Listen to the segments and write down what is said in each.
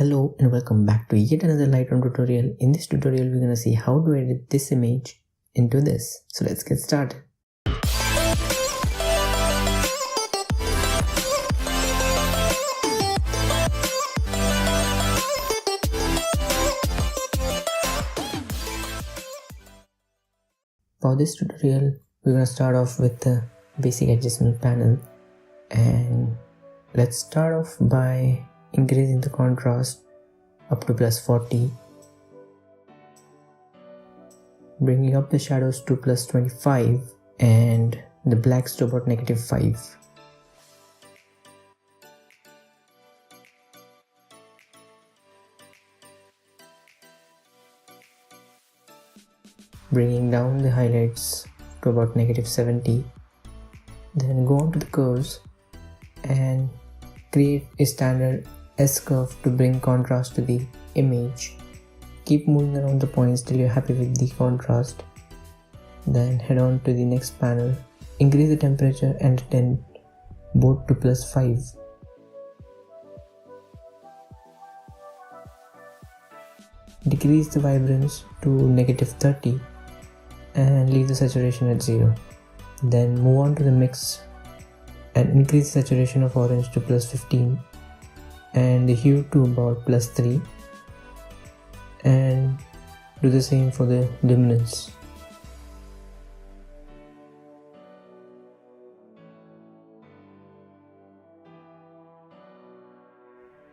Hello and welcome back to yet another Lightroom tutorial. In this tutorial we're gonna see how to edit this image into this. So let's get started. For this tutorial we're gonna start off with the basic adjustment panel, and let's start off by increasing the contrast up to +40, bringing up the shadows to +25 and the blacks to about -5. Bringing down the highlights to about -70. Then go on to the curves and create a standard S-curve to bring contrast to the image. Keep moving around the points till you're happy with the contrast. Then head on to the next panel. Increase the temperature and tint both to +5. Decrease the vibrance to -30 and leave the saturation at 0. Then move on to the mix and increase the saturation of orange to +15 and the hue to about +3, and do the same for the luminance.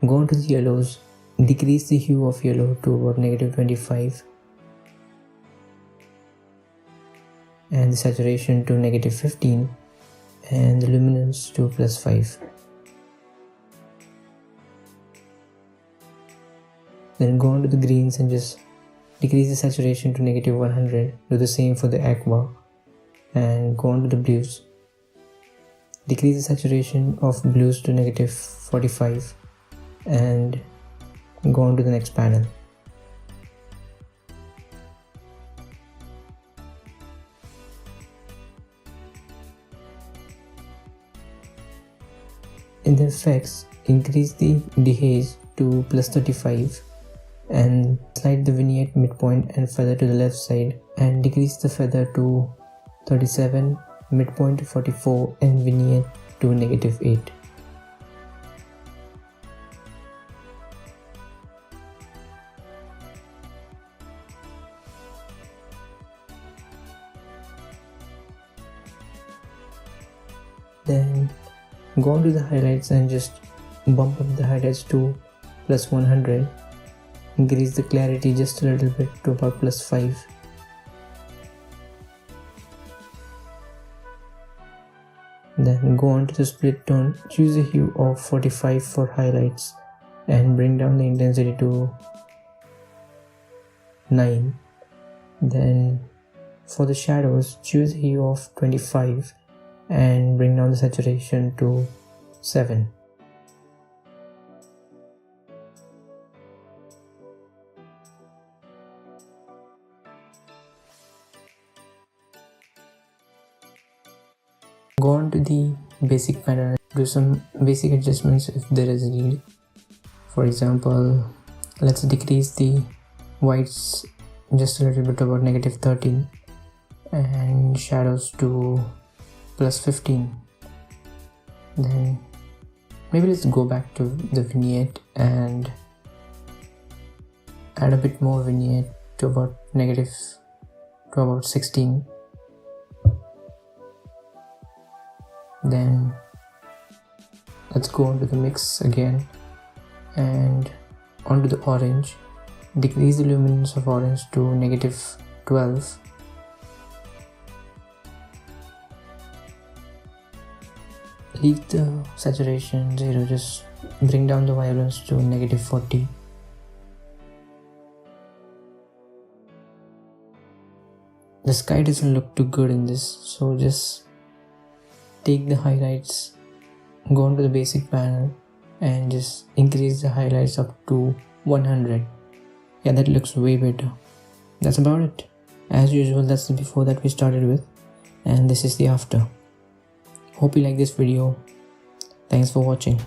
Go on to the yellows, decrease the hue of yellow to about -25 and the saturation to -15 and the luminance to +5. Then go on to the greens and just decrease the saturation to -100. Do the same for the aqua. And go on to the blues. Decrease the saturation of blues to -45 and go on to the next panel. In the effects, increase the dehaze to +35 and slide the vignette midpoint and feather to the left side, and decrease the feather to 37, midpoint to 44 and vignette to -8. Then go on to the highlights and just bump up the highlights to +100. Increase the clarity just a little bit to about +5. Then go on to the split tone, choose a hue of 45 for highlights and bring down the intensity to 9. Then for the shadows, choose a hue of 25 and bring down the saturation to 7. Go on to the basic panel and do some basic adjustments if there is a need. For example, let's decrease the whites just a little bit, about -13, and shadows to +15. Then maybe let's go back to the vignette and add a bit more vignette to about 16. Then let's go on to the mix again and onto the orange. Decrease the luminance of orange to -12. Leave the saturation 0, just bring down the vibrance to -40. The sky doesn't look too good in this, so just take the highlights, go on to the basic panel and just increase the highlights up to 100. Yeah, that looks way better. That's about it. As usual, that's the before that we started with, and this is the after. Hope you like this video. Thanks for watching.